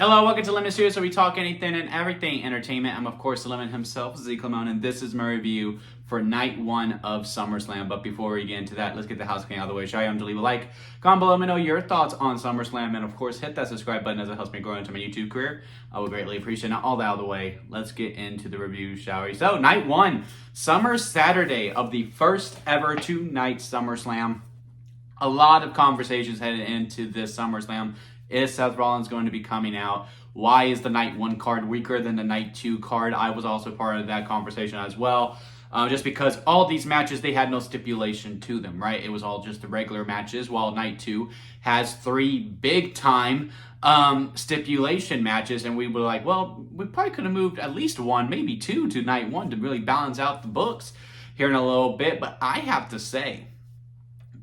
Hello, welcome to Lemon Studios, where we talk anything and everything entertainment. I'm, of course, the Lemon himself, Z Clemone, and this is my review for night one of SummerSlam. But before we get into that, let's get the house clean out of the way. Shall I to leave a like, comment below, let me know your thoughts on SummerSlam, and of course, hit that subscribe button as it helps me grow into my YouTube career. I would greatly appreciate it. Now, all that out of the way, let's get into the review, shall we? So, night one, Summer Saturday of the first ever two-night SummerSlam. A lot of conversations headed into this SummerSlam. Is Seth Rollins going to be coming out? Why is the night one card weaker than the night two card? I was also part of that conversation as well. Just because all these matches, they had no stipulation to them, right? It was all just the regular matches, while night two has three big time stipulation matches. And we were like, well, we probably could have moved at least one, maybe two to night one to really balance out the books here in a little bit. But I have to say,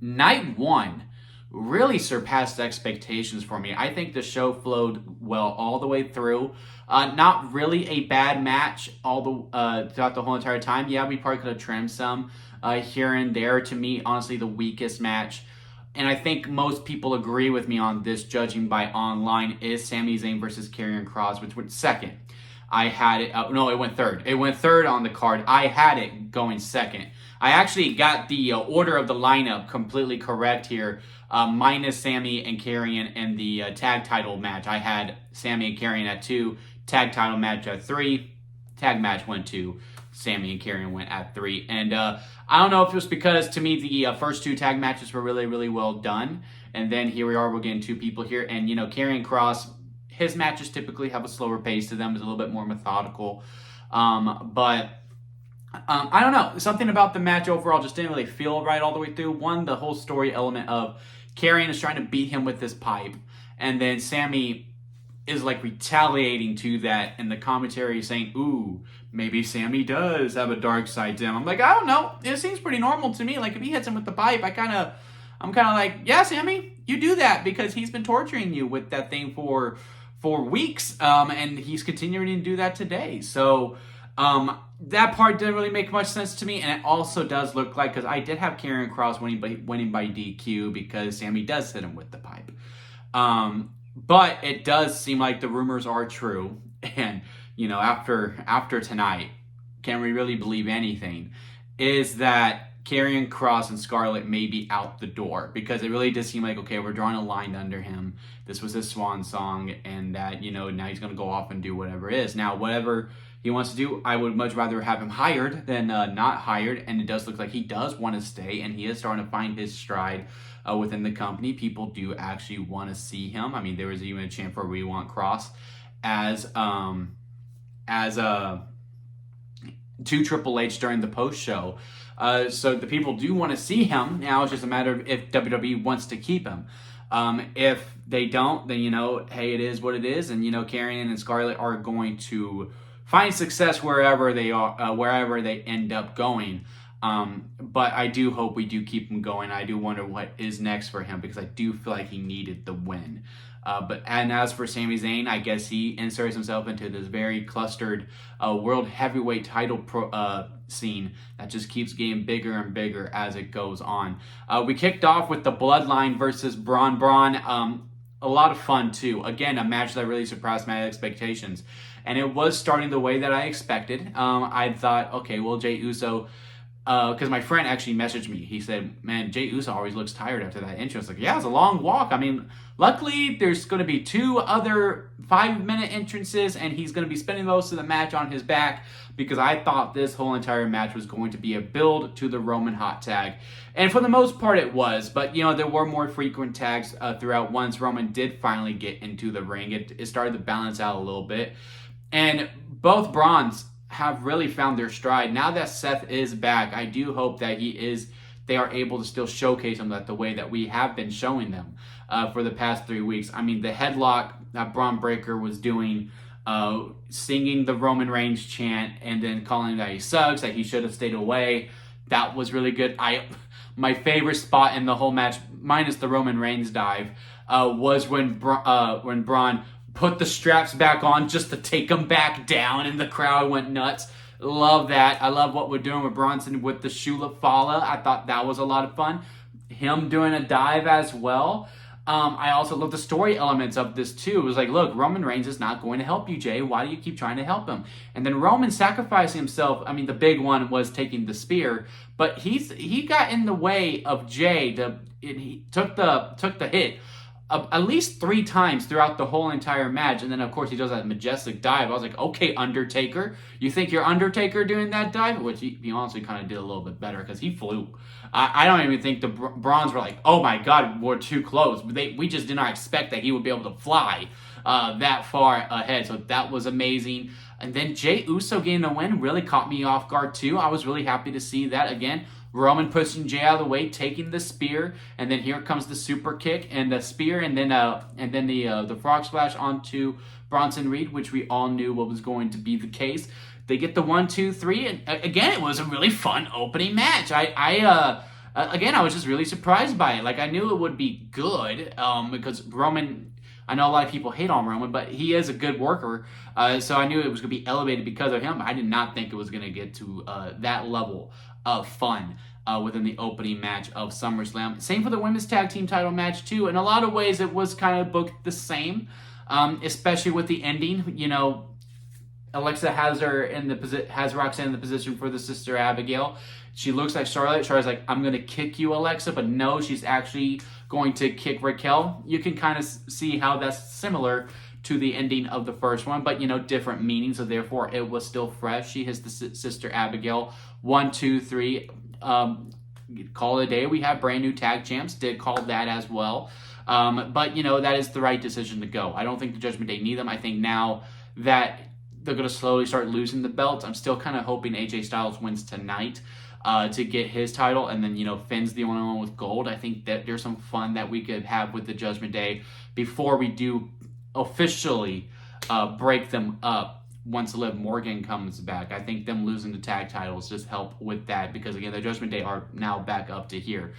night one really surpassed expectations for me. I think the show flowed well all the way through. Not really a bad match throughout the whole entire time. Yeah, we probably could have trimmed some here and there. To me, honestly, the weakest match, and I think most people agree with me on this, judging by online, is Sami Zayn versus Karrion Kross, which went second. I had it, no, it went third. It went third on the card. I had it going second. I actually got the order of the lineup completely correct here, minus Sami and Karrion and the tag title match. I had Sami and Karrion at 2, tag title match at 3, tag match went 2, Sami and Karrion went at 3. And I don't know if it was because, to me, the first two tag matches were really, really well done. And then here we are, we're getting two people here. And, Karrion Kross, his matches typically have a slower pace to them. It's a little bit more methodical. But I don't know. Something about the match overall just didn't really feel right all the way through. One, the whole story element of Karrion is trying to beat him with this pipe. And then Sami is like retaliating to that. And the commentary is saying, ooh, maybe Sami does have a dark side to him. I'm like, I don't know. It seems pretty normal to me. Like, if he hits him with the pipe, I'm kind of like, yeah, Sami, you do that because he's been torturing you with that thing for weeks. And he's continuing to do that today. So that part didn't really make much sense to me, and it also does look like, because I did have Karrion Kross winning by DQ because Sami does hit him with the pipe. But it does seem like the rumors are true, and after tonight, can we really believe anything? Is that Karrion Kross and Scarlett may be out the door, because it really does seem like, okay, we're drawing a line under him. This was his swan song, and that now he's going to go off and do whatever it is. Now, whatever he wants to do, I would much rather have him hired than not hired, and it does look like he does want to stay, and he is starting to find his stride within the company. People do actually want to see him. I mean, there was even a chant for "We Want Kross" as to Triple H during the post show. So the people do want to see him. Now it's just a matter of if WWE wants to keep him. If they don't, then hey, it is what it is, and Karrion and Scarlett are going to find success wherever they are, wherever they end up going. But I do hope we do keep him going. I do wonder what is next for him, because I do feel like he needed the win. And as for Sami Zayn, I guess he inserts himself into this very clustered world heavyweight title scene that just keeps getting bigger and bigger as it goes on. We kicked off with the Bloodline versus Braun. A lot of fun too. Again, a match that really surpassed my expectations. And it was starting the way that I expected. I thought, okay, well, Jey Uso, because my friend actually messaged me. He said, man, Jey Uso always looks tired after that entrance. Like, yeah, it's a long walk. I mean, luckily, there's going to be 2 other 5-minute entrances, and he's going to be spending most of the match on his back, because I thought this whole entire match was going to be a build to the Roman hot tag. And for the most part, it was. But, there were more frequent tags throughout. Once Roman did finally get into the ring, it started to balance out a little bit. And both Brauns have really found their stride. Now that Seth is back, I do hope that they are able to still showcase him the way that we have been showing them for the past 3 weeks. I mean, the headlock that Braun Breaker was doing, singing the Roman Reigns chant, and then calling that he sucks, that he should have stayed away. That was really good. My favorite spot in the whole match, minus the Roman Reigns dive, was when Braun put the straps back on just to take him back down, and the crowd went nuts. Love that. I love what we're doing with Bronson with the Shula Fala. I thought that was a lot of fun. Him doing a dive as well. I also love the story elements of this too. It was like, look, Roman Reigns is not going to help you, Jay. Why do you keep trying to help him? And then Roman sacrificing himself. I mean, the big one was taking the spear, but he got in the way of Jay. He took the hit at least 3 times throughout the whole entire match. And then, of course, he does that majestic dive. I was like, okay, Undertaker. You think you're Undertaker doing that dive? Which he honestly kind of did a little bit better because he flew. I don't even think the Brawns were like, oh my God, we're too close. We just did not expect that he would be able to fly that far ahead. So that was amazing. And then Jey Uso getting the win really caught me off guard too. I was really happy to see that again. Roman pushing Jey out of the way, taking the spear, and then here comes the super kick and the spear, and then the frog splash onto Bronson Reed, which we all knew what was going to be the case. They get the 1, 2, 3, and again, it was a really fun opening match. Again, I was just really surprised by it. Like, I knew it would be good because Roman. I know a lot of people hate on Roman, but he is a good worker. So I knew it was going to be elevated because of him. I did not think it was going to get to that level of fun within the opening match of SummerSlam. Same for the women's tag team title match too. In a lot of ways, it was kind of booked the same, especially with the ending. You know, Alexa has Roxanne in the position for the sister Abigail. She looks like Charlotte. Charlotte's like, I'm going to kick you, Alexa. But no, she's actually going to kick Raquel. You can kind of see how that's similar to the ending of the first one, but, you know, different meanings. So therefore, it was still fresh. She hits the sister Abigail. 1, 2, 3. Call it a day. We have brand new tag champs. Did call that as well. But, you know, that is the right decision to go. I don't think the Judgment Day need them. I think now that they're going to slowly start losing the belts, I'm still kind of hoping AJ Styles wins tonight to get his title, and then, you know, Finn's the only one with gold. I think that there's some fun that we could have with the Judgment Day before we do officially break them up once Liv Morgan comes back. I think them losing the tag titles just help with that because, again, the Judgment Day are now back up to here.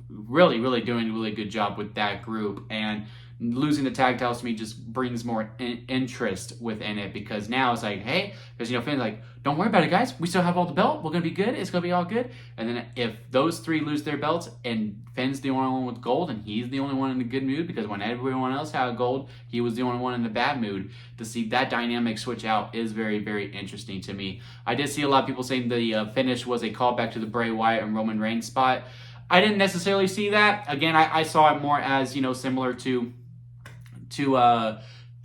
Really doing a really good job with that group, and losing the tag titles to me just brings more interest within it because now it's like, hey, because, you know, Finn's like, don't worry about it, guys. We still have all the belt. We're going to be good. It's going to be all good. And then if those 3 lose their belts and Finn's the only one with gold and he's the only one in a good mood because when everyone else had gold, he was the only one in the bad mood, to see that dynamic switch out is very, very interesting to me. I did see a lot of people saying the finish was a callback to the Bray Wyatt and Roman Reigns spot. I didn't necessarily see that. Again, I saw it more as, you know, similar to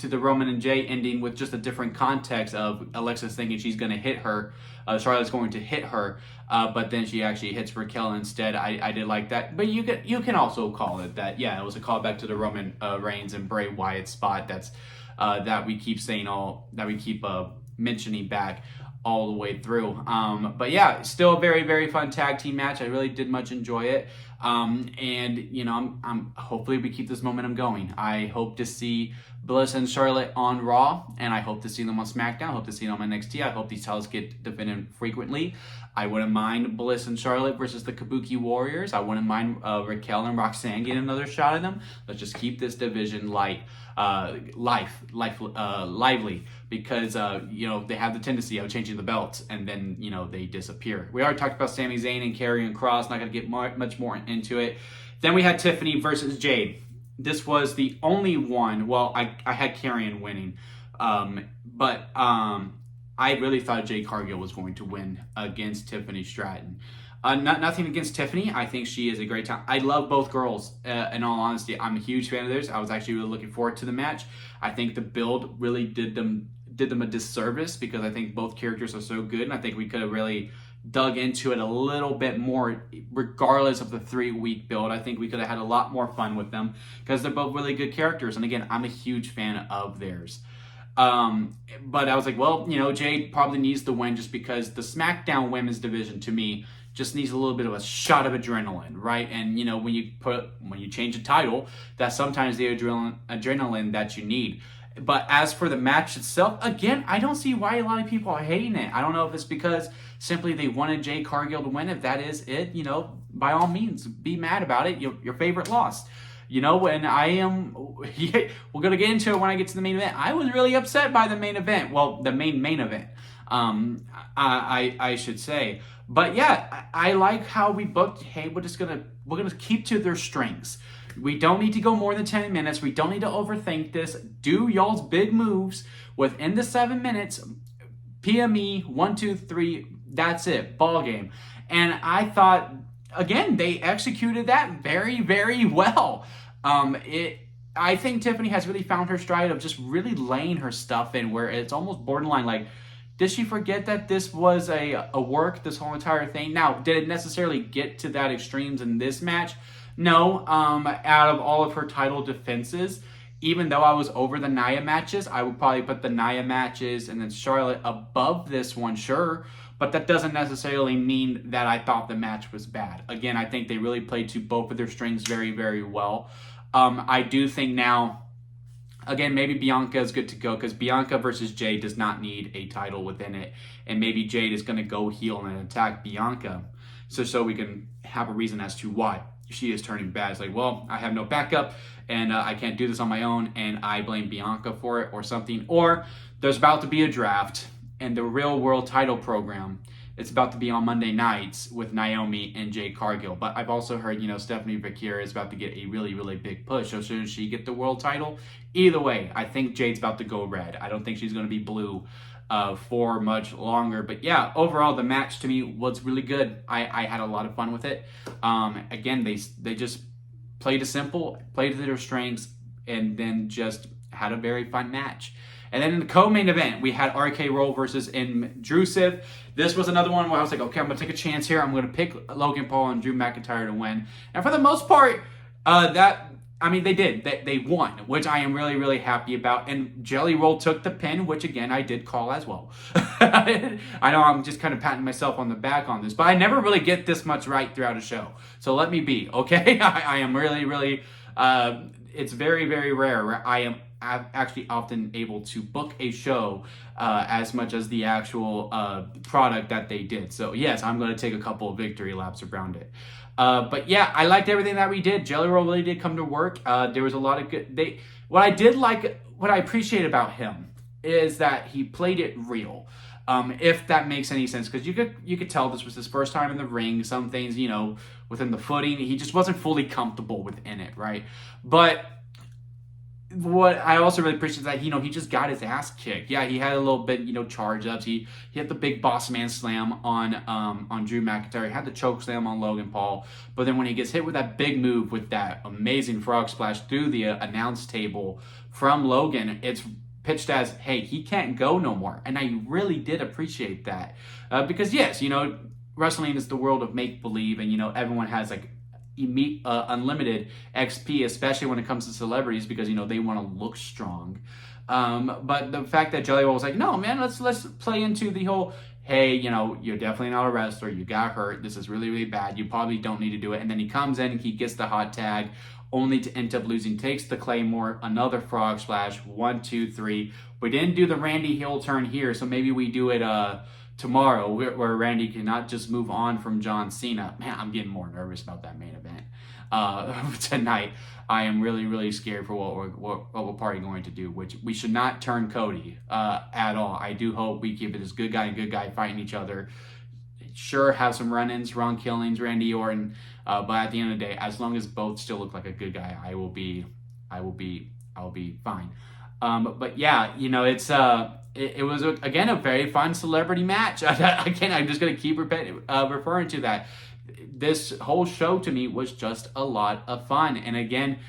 the Roman and Jay ending with just a different context of Alexa's thinking she's going to hit her, Charlotte's going to hit her, but then she actually hits Raquel instead. I did like that, but you can also call it that. Yeah, it was a callback to the Roman Reigns and Bray Wyatt spot. That's that we keep mentioning back all the way through. But yeah, still a very, very fun tag team match. I really did much enjoy it. And, you know, I'm hopefully we keep this momentum going. I hope to see Bliss and Charlotte on Raw, and I hope to see them on SmackDown. I hope to see them on NXT. I hope these titles get defended frequently. I wouldn't mind Bliss and Charlotte versus the Kabuki Warriors. I wouldn't mind Raquel and Roxanne getting another shot at them. Let's just keep this division lively, because you know, they have the tendency of changing the belts and then, you know, they disappear. We already talked about Sami Zayn and Karrion Kross. Not going to get much more into it. Then we had Tiffany versus Jade. This was the only one. Well, I had Karrion winning, but I really thought Jade Cargill was going to win against Tiffany Stratton. Nothing against Tiffany. I think she is a great talent. I love both girls. In all honesty, I'm a huge fan of theirs. I was actually really looking forward to the match. I think the build really did them a disservice because I think both characters are so good, and I think we could have really dug into it a little bit more regardless of the 3-week build. I think we could have had a lot more fun with them because they're both really good characters, and again, I'm a huge fan of theirs. But I was like, well, you know, Jade probably needs the win just because the SmackDown women's division, to me, just needs a little bit of a shot of adrenaline, right? And, you know, when you change a title, that's sometimes the adrenaline that you need. But as for the match itself, again, I don't see why a lot of people are hating it. I don't know if it's because simply they wanted Jade Cargill to win. If that is it, you know, by all means, be mad about it. Your favorite lost. You know, and we're going to get into it when I get to the main event. I was really upset by the main event. Well, the main event, I should say. But yeah, I like how we booked, hey, we're going to keep to their strengths. We don't need to go more than 10 minutes. We don't need to overthink this. Do y'all's big moves within the 7 minutes. PME, 1, 2, 3, that's it, ball game. And I thought, again, they executed that very, very well. I think Tiffany has really found her stride of just really laying her stuff in where it's almost borderline like, did she forget that this was a work, this whole entire thing? Now, did it necessarily get to that extremes in this match? No. Out of all of her title defenses, even though I was over the Nia matches, I would probably put the Nia matches and then Charlotte above this one, sure. But that doesn't necessarily mean that I thought the match was bad. Again, I think they really played to both of their strings very, very well. I do think now, again, maybe Bianca is good to go because Bianca versus Jade does not need a title within it. And maybe Jade is going to go heel and attack Bianca so we can have a reason as to why she is turning bad. It's like, well, I have no backup and I can't do this on my own and I blame Bianca for it or something. Or there's about to be a draft and the Real World title program. It's about to be on Monday nights with Naomi and Jade Cargill. But I've also heard, Stephanie Bakir is about to get a really, really big push. So should she get the world title? Either way, I think Jade's about to go red. I don't think she's going to be blue for much longer. But yeah, overall, the match to me was really good. I had a lot of fun with it. Again, they just played it simple, played to their strengths, and then just had a very fun match. And then in the co-main event, we had RK Roll versus Indrusive. This was another one where I was like, okay, I'm going to take a chance here. I'm going to pick Logan Paul and Drew McIntyre to win. And for the most part, they did. They won, which I am really, really happy about. And Jelly Roll took the pin, which, again, I did call as well. I know I'm just kind of patting myself on the back on this, but I never really get this much right throughout a show. So let me be, okay? I am really, really... it's very, very rare where I'm actually often able to book a show as much as the actual product that they did. So yes, I'm going to take a couple of victory laps around it. But yeah, I liked everything that we did. Jelly Roll really did come to work. There was a lot of good... What I appreciate about him is that he played it real. If that makes any sense, because you could tell this was his first time in the ring. Some things, within the footing, he just wasn't fully comfortable within it, right? But what I also really appreciate is that he just got his ass kicked. Yeah, he had a little bit charge ups. He had the big boss man slam on Drew McIntyre. He had the choke slam on Logan Paul. But then when he gets hit with that big move with that amazing frog splash through the announce table from Logan, it's pitched as, hey, he can't go no more. And I really did appreciate that. Because yes, wrestling is the world of make-believe and everyone has like unlimited XP, especially when it comes to celebrities because they want to look strong. But the fact that Jelly Roll was like, no man, let's play into the whole, hey, you're definitely not a wrestler, you got hurt, this is really, really bad, you probably don't need to do it. And then he comes in and he gets the hot tag only to end up losing, takes the Claymore, another frog splash, 1, 2, 3. We didn't do the Randy heel turn here, so maybe we do it tomorrow where Randy cannot just move on from John Cena. Man, I'm getting more nervous about that main event tonight. I am really, really scared for what we're probably going to do, which we should not turn Cody at all. I do hope we keep it as good guy and good guy fighting each other. Sure, have some run-ins, wrong killings, Randy Orton, but at the end of the day, as long as both still look like a good guy, I will be fine. But yeah, it was again a very fun celebrity match. I'm just gonna keep referring to that. This whole show to me was just a lot of fun, and again,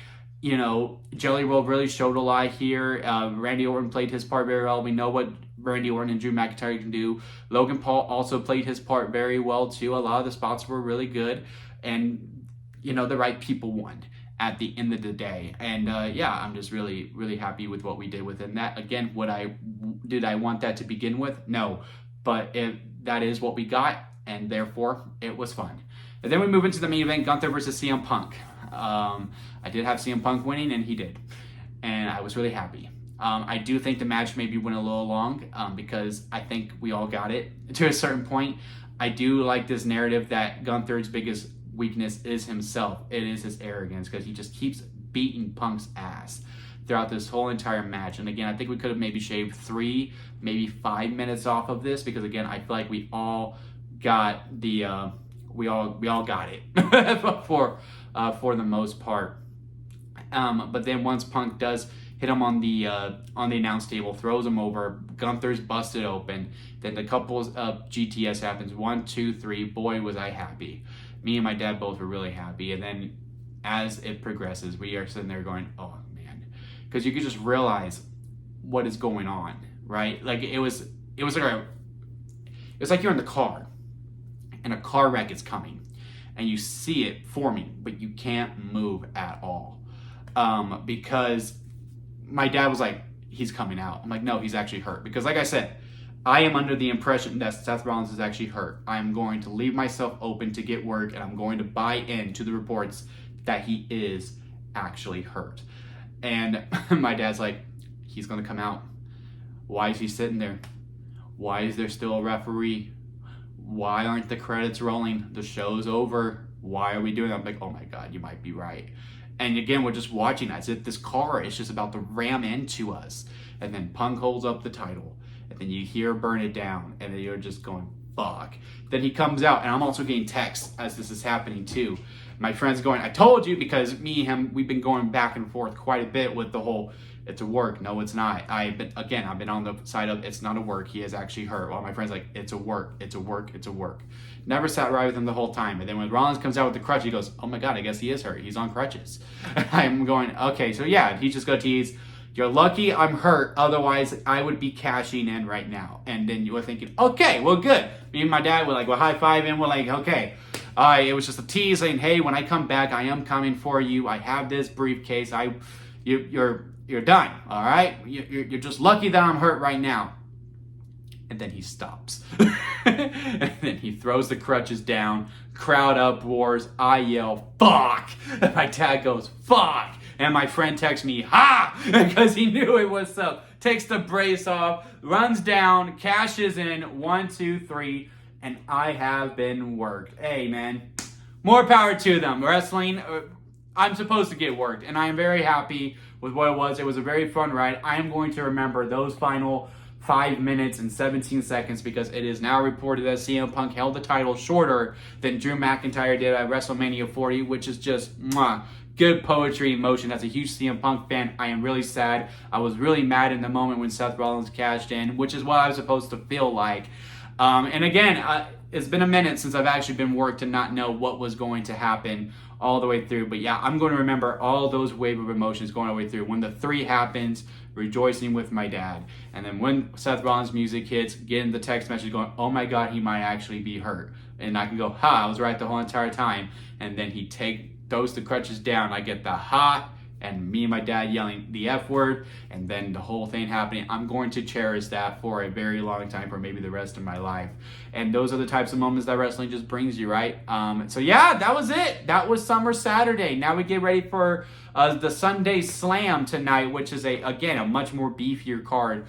Jelly Roll really showed a lot here. Randy Orton played his part very well. We know what Randy Orton and Drew McIntyre can do. Logan Paul also played his part very well too. A lot of the spots were really good, and the right people won at the end of the day. And yeah, I'm just really, really happy with what we did within that. Again, did I want that to begin with? No, but that is what we got, and therefore it was fun. And then we move into the main event, Gunther versus CM Punk. I did have CM Punk winning, and he did, and I was really happy. I do think the match maybe went a little long because I think we all got it to a certain point. I do like this narrative that Gunther's biggest weakness is himself. It is his arrogance because he just keeps beating Punk's ass throughout this whole entire match. And again, I think we could have maybe shaved 3, maybe 5 minutes off of this because again, I feel like we all got the we all got it for the most part. But then once Punk does hit him on the announce table, throws him over, Gunther's busted open. Then the couple of GTS happens. 1, 2, 3. Boy, was I happy. Me and my dad both were really happy. And then as it progresses, we are sitting there going, oh man, because you could just realize what is going on, right? Like it was like you're in the car and a car wreck is coming and you see it forming, but you can't move at all. Because my dad was like, he's coming out. I'm like, no, he's actually hurt. Because like I said, I am under the impression that Seth Rollins is actually hurt. I'm going to leave myself open to get work, and I'm going to buy into the reports that he is actually hurt. And my dad's like, he's going to come out. Why is he sitting there? Why is there still a referee? Why aren't the credits rolling? The show's over. Why are we doing that? I'm like, oh my God, you might be right. And again, we're just watching as if this car is just about to ram into us. And then Punk holds up the title. And then you hear burn it down. And then you're just going, fuck. Then he comes out. And I'm also getting texts as this is happening too. My friend's going, I told you, because me and him, we've been going back and forth quite a bit with the whole, it's a work. No, it's not. I've been on the side of, it's not a work. He is actually hurt. While my friend's like, it's a work. It's a work. It's a work. Never sat right with him the whole time. And then when Rollins comes out with the crutch, he goes, oh my God, I guess he is hurt. He's on crutches. I'm going, okay, so yeah, he just go tease, you're lucky I'm hurt. Otherwise, I would be cashing in right now. And then you were thinking, okay, well, good. Me and my dad were like, we're high-fiving. We're like, okay. It was just a tease saying, hey, when I come back, I am coming for you. I have this briefcase. You're done, all right? You're just lucky that I'm hurt right now. And then he stops. And then he throws the crutches down. Crowd uproars. I yell, fuck. And my dad goes, fuck. And my friend texts me, ha! Because he knew it was so. Takes the brace off, runs down, cashes in, 1, 2, 3, and I have been worked. Hey, man, more power to them. Wrestling, I'm supposed to get worked, and I am very happy with what it was. It was a very fun ride. I am going to remember those final 5 minutes and 17 seconds because it is now reported that CM Punk held the title shorter than Drew McIntyre did at WrestleMania 40, which is just good poetry in motion. As a huge CM Punk fan, I am really sad. I was really mad in the moment when Seth Rollins cashed in, which is what I was supposed to feel like. And again, it's been a minute since I've actually been worked to not know what was going to happen all the way through. But yeah, I'm going to remember all those wave of emotions going all the way through. When the 3 happens, rejoicing with my dad. And then when Seth Rollins' music hits, getting the text message going, oh my God, he might actually be hurt. And I can go, ha, I was right the whole entire time. And then he throws the crutches down. I get the ha, and me and my dad yelling the F word, and then the whole thing happening. I'm going to cherish that for a very long time, for maybe the rest of my life. And those are the types of moments that wrestling just brings you, right? So yeah, that was it. That was Summer Saturday. Now we get ready for the Sunday Slam tonight, which is again a much more beefier card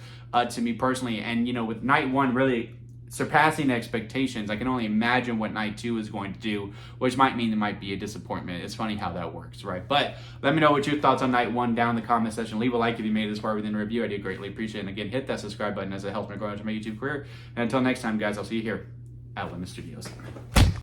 to me personally. And you know, with night 1 really surpassing expectations, I can only imagine what night 2 is going to do, which might mean it might be a disappointment. It's funny how that works, right? But let me know what your thoughts on night 1 down in the comment section. Leave a like if you made it this far within the review. I do greatly appreciate it. And again, hit that subscribe button as it helps me grow into my YouTube career. And until next time, guys, I'll see you here at Limit Studios.